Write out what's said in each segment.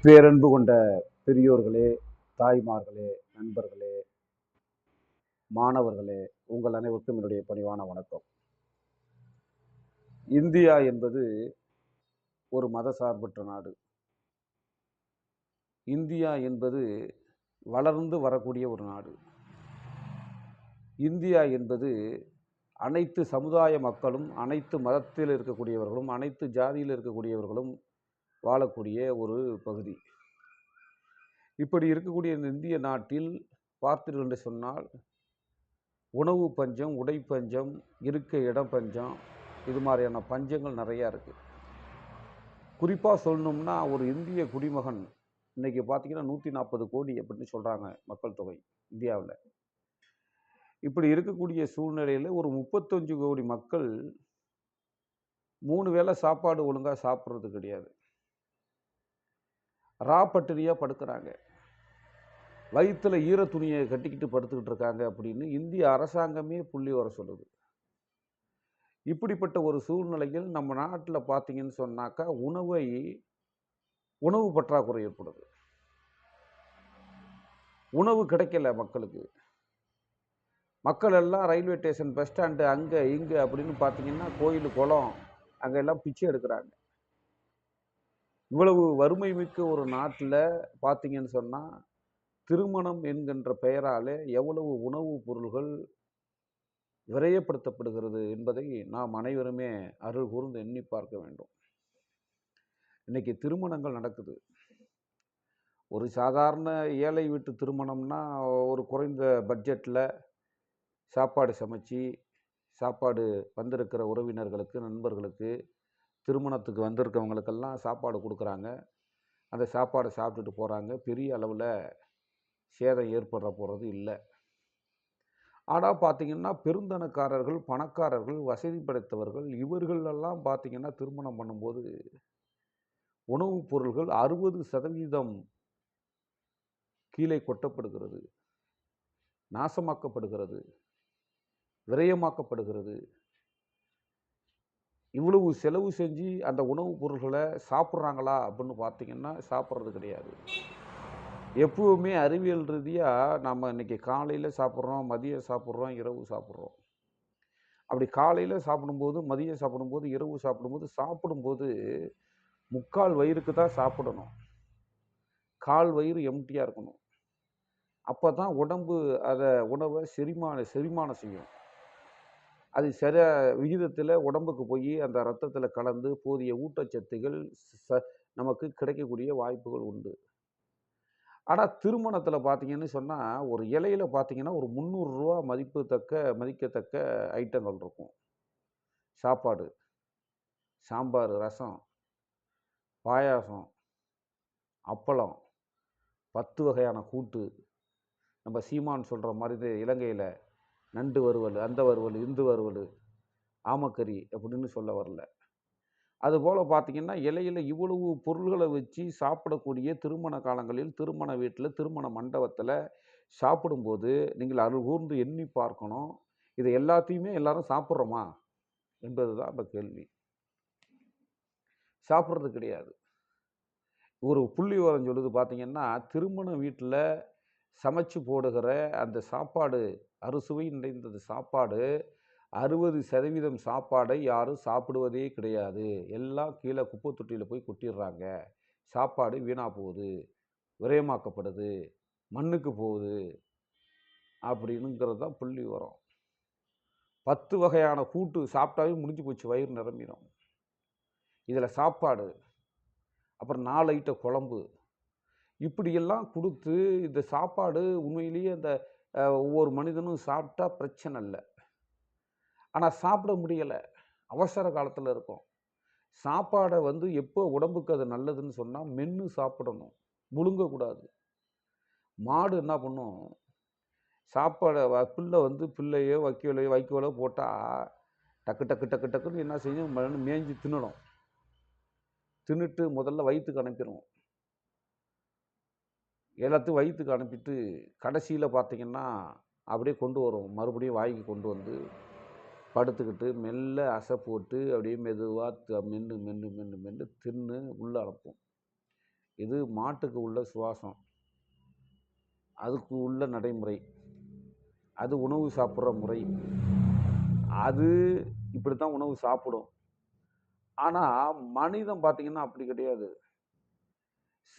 பேரன்பு கொண்ட பெரியோர்களே, தாய்மார்களே, நண்பர்களே, மாணவர்களே, உங்கள் அனைவருக்கும் என்னுடைய பணிவான வணக்கம். இந்தியா என்பது ஒரு மதசார்பற்ற நாடு. இந்தியா என்பது வளர்ந்து வரக்கூடிய ஒரு நாடு. இந்தியா என்பது அனைத்து சமுதாய மக்களும், அனைத்து மதத்தில் இருக்கக்கூடியவர்களும், அனைத்து ஜாதியில் இருக்கக்கூடியவர்களும் வாழக்கூடிய ஒரு பகுதி. இப்படி இருக்கக்கூடிய இந்த இந்திய நாட்டில் பார்த்தீர்கள் என்று சொன்னால், உணவு பஞ்சம், உடை பஞ்சம், இருக்க இடம் பஞ்சம், இது மாதிரியான பஞ்சங்கள் நிறையா இருக்குது. குறிப்பாக சொல்லணும்னா, ஒரு இந்திய குடிமகன் இன்றைக்கி பார்த்தீங்கன்னா 140 கோடி அப்படின்னு சொல்கிறாங்க மக்கள் தொகை இந்தியாவில். இப்படி இருக்கக்கூடிய சூழ்நிலையில் ஒரு 35 கோடி மக்கள் 3 வேளை சாப்பாடு ஒழுங்காக சாப்பிட்றது கிடையாது. பட்டினியாக படுக்கிறாங்க. வயிற்றுல ஈர துணியை கட்டிக்கிட்டு படுத்துக்கிட்டு இருக்காங்க அப்படின்னு இந்திய அரசாங்கமே புள்ளி வர சொல்லுது. இப்படிப்பட்ட ஒரு சூழ்நிலையில் நம்ம நாட்டில் பார்த்தீங்கன்னு சொன்னாக்கா உணவு பற்றாக்குறை ஏற்படுது. உணவு கிடைக்கல மக்களுக்கு. மக்கள் எல்லாம் ரயில்வே ஸ்டேஷன், பஸ் ஸ்டாண்டு, அங்கே இங்கே அப்படின்னு பார்த்தீங்கன்னா கோயில், குளம் அங்கெல்லாம் பிச்சை எடுக்கிறாங்க. இவ்வளவு வறுமை மிக்க ஒரு நாட்டில் பார்த்தீங்கன்னு சொன்னால், திருமணம் என்கின்ற பெயராலே எவ்வளவு உணவுப் பொருள்கள் விரயப்படுத்தப்படுகிறது என்பதை நாம் அனைவருமே அருள் கூர்ந்து எண்ணி பார்க்க வேண்டும். இன்னைக்கு திருமணங்கள் நடக்குது. ஒரு சாதாரண ஏழை வீட்டு திருமணம்னா ஒரு குறைந்த பட்ஜெட்டில் சாப்பாடு சமைச்சு, சாப்பாடு வந்திருக்கிற உறவினர்களுக்கு, நண்பர்களுக்கு, திருமணத்துக்கு வந்திருக்கவங்களுக்கெல்லாம் சாப்பாடு கொடுக்குறாங்க. அந்த சாப்பாடை சாப்பிட்டுட்டு போகிறாங்க. பெரிய அளவில் சேதம் ஏற்படுற போகிறது இல்லை. ஆனால் பார்த்தீங்கன்னா பெருந்தனக்காரர்கள், பணக்காரர்கள், வசதி படைத்தவர்கள் இவர்களெல்லாம் பார்த்தீங்கன்னா திருமணம் பண்ணும்போது உணவுப் பொருள்கள் 60% கீழே கொட்டப்படுகிறது, நாசமாக்கப்படுகிறது, விரயமாக்கப்படுகிறது. இவ்வளவு செலவு செஞ்சு அந்த உணவுப் பொருள்களை சாப்பிட்றாங்களா அப்படின்னு பார்த்தீங்கன்னா சாப்பிட்றது கிடையாது. எப்பவுமே அறிவியல் ரீதியாக நம்ம இன்றைக்கி காலையில் சாப்பிட்றோம், மதியம் சாப்பிட்றோம், இரவு சாப்பிட்றோம். அப்படி காலையில் சாப்பிடும்போது, மதியம் சாப்பிடும்போது, இரவு சாப்பிடும்போது முக்கால் வயிறுக்கு தான் சாப்பிடணும். கால் வயிறு எம்டியாக இருக்கணும். அப்போ தான் உடம்பு உணவை செரிமானம் செய்யும். அது விகிதத்தில் உடம்புக்கு போய் அந்த ரத்தத்தில் கலந்து போதிய ஊட்டச்சத்துகள் நமக்கு கிடைக்கக்கூடிய வாய்ப்புகள் உண்டு. ஆனால் திருமணத்தில் பார்த்தீங்கன்னு சொன்னால், ஒரு இலையில் பார்த்தீங்கன்னா ஒரு 300 ரூபா மதிக்கத்தக்க ஐட்டங்கள் இருக்கும். சாப்பாடு, சாம்பார், ரசம், பாயாசம், அப்பளம், 10 வகையான கூட்டு. நம்ம சீமான் சொல்கிற மாதிரி இலங்கையில் நண்டு வறுவல், அந்த வறுவல், இந்து வறுவல், ஆமக்கறி அப்படின்னு சொல்ல வரல. அதுபோல் பார்த்தீங்கன்னா இலையில் இவ்வளவு பொருள்களை வச்சு சாப்பிடக்கூடிய திருமண காலங்களில், திருமண வீட்டில், திருமண மண்டபத்தில் சாப்பிடும்போது நீங்கள் அருள் கூர்ந்து எண்ணி பார்க்கணும். இதை எல்லாத்தையுமே எல்லாரும் சாப்பிட்றோமா என்பது தான் அந்த கேள்வி. சாப்பிட்றது கிடையாது. ஒரு புள்ளி விவரம் சொல்லுது பார்த்தீங்கன்னா, திருமண வீட்டில் சமைச்சு போடுகிற அந்த சாப்பாடு, அறுசுவை நிறைந்தது சாப்பாடு, 60% சாப்பாடை யாரும் சாப்பிடுவதே கிடையாது. எல்லாம் கீழே குப்பை தொட்டியில் போய் கொட்டிடுறாங்க. சாப்பாடு வீணாக போகுது, விரயமாக்கப்படுது, மண்ணுக்கு போகுது அப்படின்னுங்கிறது தான் புள்ளி விவரம். 10 வகையான கூட்டு சாப்பிட்டாவே முடிஞ்சு போச்சு, வயிறு நிரம்பிடும். இதில் சாப்பாடு, அப்புறம் 4 ஐட்ட குழம்பு, இப்படியெல்லாம் கொடுத்து இந்த சாப்பாடு உண்மையிலேயே அந்த ஒவ்வொரு மனிதனும் சாப்பிட்டா பிரச்சனை இல்லை. ஆனால் சாப்பிட முடியலை, அவசர காலத்தில் இருக்கும். சாப்பாடை எப்போ உடம்புக்கு அது நல்லதுன்னு சொன்னால் மென்று சாப்பிடணும், முழுங்கக்கூடாது. மாடு என்ன பண்ணும், சாப்பாடை பிள்ளையோ வைக்கோலோ போட்டால் டக்கு டக்கு டக்கு டக்குன்னு என்ன செய்யும், மேய்ஞ்சி தின்னணும். தின்னுட்டு முதல்ல வயிற்றுக்கு அனுப்பிடும். எல்லாத்தையும் வயிற்றுக்கு அனுப்பிட்டு கடைசியில் பார்த்தீங்கன்னா அப்படியே கொண்டு வரும், மறுபடியும் வாய்க்கு கொண்டு வந்து படுத்துக்கிட்டு மெல்ல அசை போட்டு அப்படியே மெதுவாக மென்று தின்னு உள்ளே அனுப்பும். இது மாட்டுக்கு உள்ள சுவாசம், அதுக்கு உள்ள நடைமுறை, அது உணவு சாப்பிட்ற முறை, அது இப்படி தான் உணவு சாப்பிடும். ஆனால் மனிதன் பார்த்தீங்கன்னா அப்படி கிடையாது.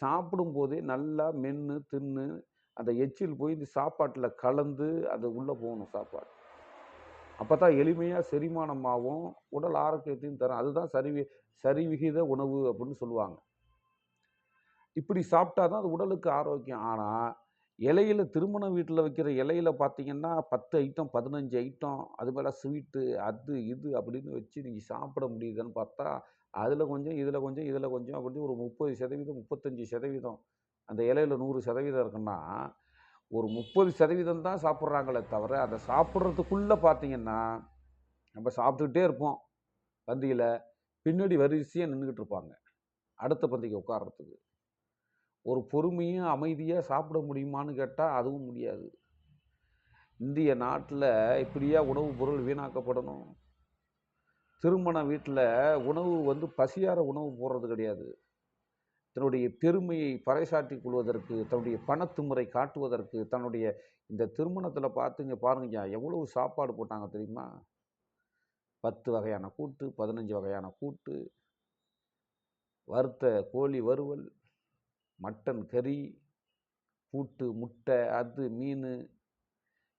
சாப்பிடும்போதே நல்லா மென்று தின்னு அந்த எச்சில் போய் இந்த சாப்பாட்டில் கலந்து அது உள்ளே போகணும் சாப்பாடு. அப்போ தான் எளிமையாக செரிமானமாகவும் உடல் ஆரோக்கியத்தையும் தரும். அதுதான் சரிவிகித உணவு அப்படின்னு சொல்லுவாங்க. இப்படி சாப்பிட்டா தான் அது உடலுக்கு ஆரோக்கியம். ஆனால் இலையில திருமண வீட்டில் வைக்கிற இலையில பார்த்தீங்கன்னா 10 ஐட்டம் 15 ஐட்டம் அது மேலே ஸ்வீட்டு அது இது அப்படின்னு வச்சு நீங்கள் சாப்பிட முடியுதுன்னு பார்த்தா அதில் கொஞ்சம் இதில் கொஞ்சம் இதில் கொஞ்சம் அப்படின்னு ஒரு 30% 35% அந்த இலையில 100% இருக்குன்னா ஒரு 30% தான் சாப்பிட்றாங்களே தவிர அதை சாப்பிட்றதுக்குள்ளே பார்த்தீங்கன்னா நம்ம சாப்பிட்டுக்கிட்டே இருப்போம். பந்தியில் பின்னாடி வரிசையாக நின்றுக்கிட்டு இருப்பாங்க அடுத்த பந்திக்கு உட்கார்றதுக்கு. ஒரு பொறுமையும் அமைதியாக சாப்பிட முடியுமான்னு கேட்டால் அதுவும் முடியாது. இந்திய நாட்டில் இப்படியா உணவுப் பொருள் வீணாக்கப்படணும்? திருமண வீட்டில் உணவு வந்து பசியார உணவு போடுறது கிடையாது. தன்னுடைய பெருமையை பறைசாற்றிக் கொள்வதற்கு, தன்னுடைய பணத்துமுறை காட்டுவதற்கு, தன்னுடைய இந்த திருமணத்தில் பாருங்க எவ்வளவு சாப்பாடு போட்டாங்க தெரியுமா? 10 வகையான கூட்டு, 15 வகையான கூட்டு, வறுத்த கோழி வறுவல், மட்டன் கறி, கூட்டு, முட்டை, அது மீன்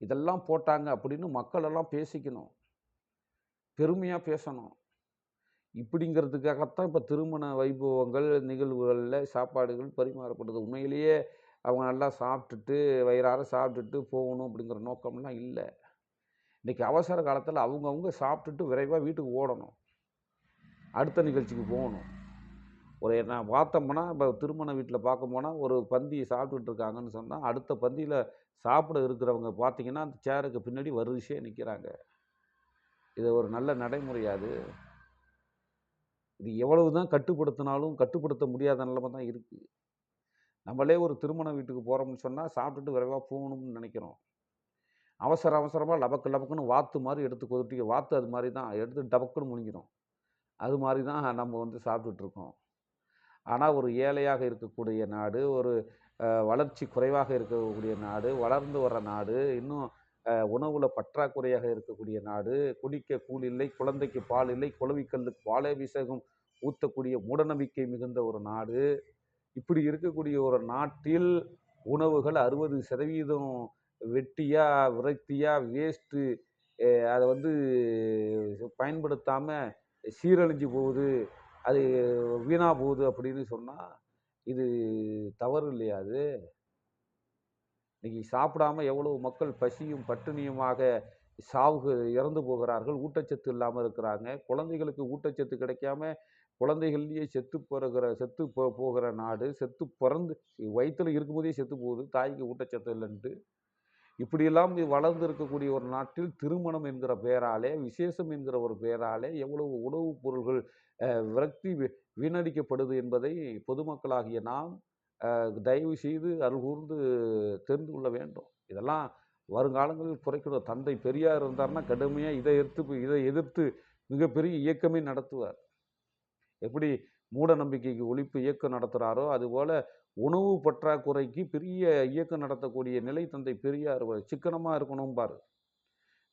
இதெல்லாம் போட்டாங்க அப்படின்னு மக்கள் எல்லாம் பேசிக்கணும், பெருமையாக பேசணும். இப்படிங்கிறதுக்காகத்தான் இப்போ திருமண வைபவங்கள் நிகழ்வுகளில் சாப்பாடுகள் பரிமாறப்படுது. உண்மையிலேயே அவங்க நல்லா சாப்பிட்டுட்டு வயிறார சாப்பிட்டுட்டு போகணும் அப்படிங்கிற நோக்கம்லாம் இல்லை. இன்றைக்கி அவசர காலத்தில் அவங்கவுங்க சாப்பிட்டுட்டு விரைவாக வீட்டுக்கு ஓடணும், அடுத்த நிகழ்ச்சிக்கு போகணும். நான் பார்த்தோம்னா இப்போ திருமண வீட்டில் பார்க்க போனால் ஒரு பந்தி சாப்பிட்டுட்டு இருக்காங்கன்னு சொன்னால் அடுத்த பந்தியில் சாப்பிட இருக்கிறவங்க பார்த்தீங்கன்னா அந்த சேருக்கு பின்னாடி வரிசையாக நிற்கிறாங்க. இது ஒரு நல்ல நடைமுறையாது. இது எவ்வளவு தான் கட்டுப்படுத்தினாலும் கட்டுப்படுத்த முடியாத நிலைமை தான் இருக்குது. நம்மளே ஒரு திருமண வீட்டுக்கு போகிறோம்னு சொன்னால் சாப்பிட்டுட்டு விரைவாக போகணும்னு நினைக்கிறோம். அவசரமாக லபக்குன்னு வாத்து மாதிரி எடுத்து கொதிட்டி வாத்து அது மாதிரி தான் எடுத்து டபக்குன்னு முழுங்கிடும். அது மாதிரி தான் நம்ம வந்து சாப்பிட்டுட்ருக்கோம். ஆனால் ஒரு ஏழையாக இருக்கக்கூடிய நாடு, ஒரு வளர்ச்சி குறைவாக இருக்கக்கூடிய நாடு, வளர்ந்து வர்ற நாடு, இன்னும் உணவில் பற்றாக்குறையாக இருக்கக்கூடிய நாடு, குடிக்க கூழ் இல்லை, குழந்தைக்கு பால் இல்லை, குளவிக்கல்லுக்கு பாலாபிஷேகம் ஊற்றக்கூடிய மூடநம்பிக்கை மிகுந்த ஒரு நாடு. இப்படி இருக்கக்கூடிய ஒரு நாட்டில் உணவுகள் 60% வெட்டியாக விரக்தியாக வேஸ்ட்டு, அதை வந்து பயன்படுத்தாமல் சீரழிஞ்சு போகுது, அது வீணாக போகுது அப்படின்னு சொன்னால் இது தவறு இல்லையா? அது இன்னைக்கு சாப்பிடாம எவ்வளவு மக்கள் பசியும் பட்டினியுமாக இறந்து போகிறார்கள், ஊட்டச்சத்து இல்லாமல் இருக்கிறாங்க. குழந்தைகளுக்கு ஊட்டச்சத்து கிடைக்காம குழந்தைகள்லேயே செத்து போகிற நாடு, செத்து பிறந்து வயிற்றில் இருக்கும்போதே செத்து போகுது, தாய்க்கு ஊட்டச்சத்து இல்லைன்ட்டு. இப்படியெல்லாம் வளர்ந்து இருக்கக்கூடிய ஒரு நாட்டில் திருமணம் என்கிற பெயராலே, விசேஷம் என்கிற ஒரு பெயராலே எவ்வளவு உணவுப் பொருள்கள் விரக்தி வீணடிக்கப்படுது என்பதை பொதுமக்களாகிய நாம் தயவு செய்து அருள்கூர்ந்து தெரிந்து கொள்ள வேண்டும். இதெல்லாம் வருங்காலங்களில் குறைக்கணும். தந்தை பெரியார் இருந்தார்னா கடுமையாக இதை எதிர்த்து மிகப்பெரிய இயக்கமே நடத்துவார். எப்படி மூட நம்பிக்கைக்கு ஒழிப்பு இயக்கம் நடத்துகிறாரோ அதுபோல் உணவு பற்றாக்குறைக்கு பெரிய இயக்கம் நடத்தக்கூடிய நிலை தந்தை பெரியார் சிக்கனமாக இருக்கணும்பார்.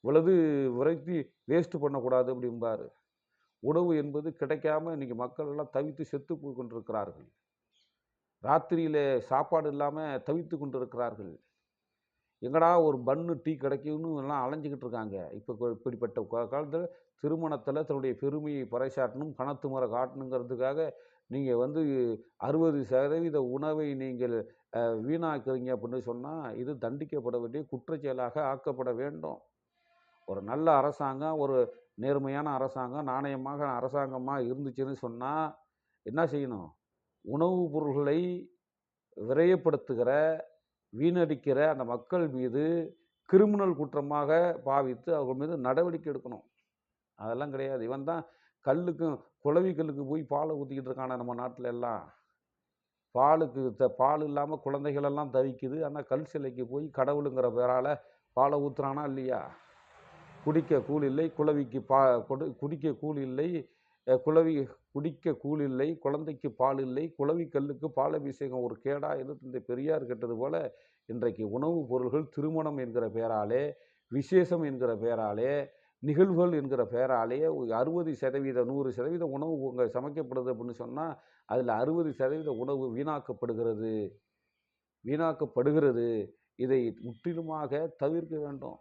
இவ்வளவு விரக்தி வேஸ்ட் பண்ணக்கூடாது அப்படிம்பார். உணவு என்பது கிடைக்காம இன்றைக்கி மக்கள் எல்லாம் தவித்து செத்து போய் கொண்டிருக்கிறார்கள். ராத்திரியில் சாப்பாடு இல்லாமல் தவித்து கொண்டிருக்கிறார்கள். எங்கடா ஒரு பன்னு டீ கிடைக்கும்னு எல்லாம் அலைஞ்சிக்கிட்டு இருக்காங்க. இப்போ இப்படிப்பட்ட காலத்தில் திருமணத்தில் தன்னுடைய பெருமையை பறைசாட்டணும், பணத்துமுறை காட்டணுங்கிறதுக்காக நீங்கள் வந்து 60% உணவை நீங்கள் வீணாக்குறீங்க அப்படின்னு சொன்னால் இது தண்டிக்கப்பட வேண்டிய குற்றச்செயலாக ஆக்கப்பட வேண்டும். ஒரு நல்ல அரசாங்கம், ஒரு நேர்மையான அரசாங்கம், நாணயமாக அரசாங்கமாக இருந்துச்சுன்னு சொன்னால் என்ன செய்யணும்? உணவுப் பொருள்களை விரயப்படுத்துகிற, வீணடிக்கிற அந்த மக்கள் மீது கிரிமினல் குற்றமாக பாவித்து அவர்கள் மீது நடவடிக்கை எடுக்கணும். அதெல்லாம் கிடையாது. இவன் தான் குளவி கல்லுக்கு போய் பாலை ஊற்றிக்கிட்டு இருக்கான நம்ம நாட்டில் எல்லாம். பால் இல்லாமல் குழந்தைகள் எல்லாம் தவிக்குது. ஆனால் கல் சிலைக்கு போய் கடவுளுங்கிற பேரால் பாலை ஊற்றுறானா இல்லையா? குடிக்க கூழ் இல்லை, குளவிக்கு குடிக்க கூழ் இல்லை, குளவி குடிக்க கூழ் இல்லை, குழந்தைக்கு பால் இல்லை, குளவி கல்லுக்கு பால் அபிஷேகம் ஒரு கேடா என்று இந்த பெரியார் கேட்டது போல, இன்றைக்கு உணவுப் பொருள்கள் திருமணம் என்கிற பெயராலே, விசேஷம் என்கிற பெயராலே, நிகழ்வுகள் என்கிற பெயராலே 60% 100% உணவு அங்க சமைக்கப்படுது அப்படின்னு சொன்னா, அதில 60% உணவு வீணாக்கப்படுகிறது. வீணாக்கப்படுகிறது. இதை முற்றிலுமாக தவிர்க்க வேண்டும்.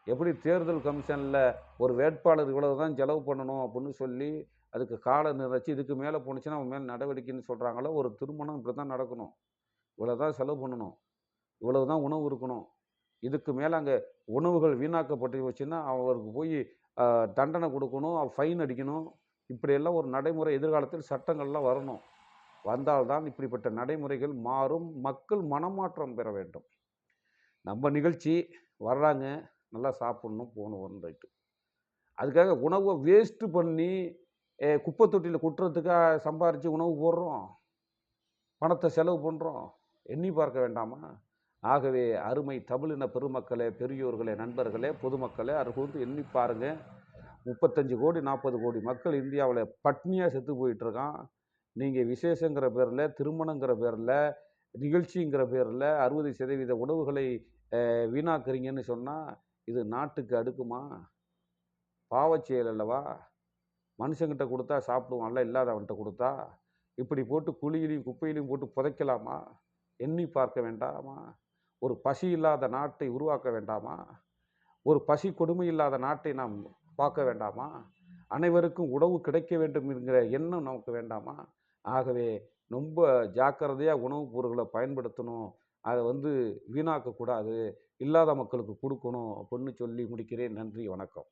எப்படி தேர்தல் கமிஷன்ல ஒரு வேட்பாளர் இவ்வளவு தான் செலவு பண்ணணும் அப்படின்னு சொல்லி, அதுக்கு கால நிர்ணயிச்சு இதுக்கு மேல போணுச்சுன்னா அவன் மேல நடவடிக்கைன்னு சொல்றாங்களோ, ஒரு திருமணம் இப்படி தான் நடக்கணும். இவ்வளவு தான் செலவு பண்ணணும். இவ்வளவு தான் உணவு இருக்கணும். இதுக்கு மேல அங்க உணவுகள் வீணாக்கப்பட்டு போச்சுன்னா, அவருக்கு போய் தண்டனை குடுக்கணும், ஃபைன் அடிக்கணும். இப்படியெல்லாம் ஒரு நடைமுறை எதிர்காலத்தில் சட்டங்கள்லாம் வரணும். வந்தால் தான் இப்படிப்பட்ட நடைமுறைகள் மாறும். மக்கள் மனமாற்றம் பெற வேண்டும். நம்ம நிகழ்ச்சி வர்றாங்க, நல்லா சாப்பிடணும், போகணும் வந்துட்டு. அதுக்காக உணவ வேஸ்ட்டு பண்ணி, குப்பை தொட்டியில கொட்டுறதுக்காக சம்பாரிச்சு உணவு போடுறோம். பணத்த செலவு பண்றோம். எண்ணி பார்க்க வேண்டாமா? ஆகவே அருமை தமிழின பெருமக்களே, பெரியோர்களே, நண்பர்களே, பொதுமக்களே, அது கூர்ந்து எண்ணி பாருங்க. 35 கோடி, 40 கோடி மக்கள் இந்தியாவுல பட்னியா செத்து போயிட்டு இருக்கான். நீங்க விசேஷங்கிற பேர்ல, திருமணங்கிற பேர்ல, நிகழ்ச்சிங்கிற பேர்ல 60% உணவுகளை வீணாக்குறீங்கன்னு சொன்னா, இது நாட்டுக்கு அடுக்குமா? பாவச் செயல் அல்லவா? மனுஷங்கிட்ட குடுத்தா சாப்பிடுவான்ல, இல்லாதவன்ட்ட குடுத்தா? இப்படி போட்டு குழியிலயும், குப்பையிலயும் போட்டு புதைக்கலாமா? எண்ணி பார்க்க வேண்டாமா? ஒரு பசி இல்லாத நாட்டை உருவாக்க வேண்டாமா? ஒரு பசி கொடுமை இல்லாத நாட்டை நாம் பார்க்க வேண்டாமா? அனைவருக்கும் உணவு கிடைக்க வேண்டும் என்கிற எண்ணம் நமக்கு வேண்டாமா? ஆகவே ரொம்ப ஜாக்கிரதையா உணவுப் பொருட்கள பயன்படுத்தணும். அத வீணாக்கக்கூடாது. இல்லாத மக்களுக்கு குடுக்கணும் அப்படின்னு சொல்லி முடிக்கிறேன். நன்றி, வணக்கம்.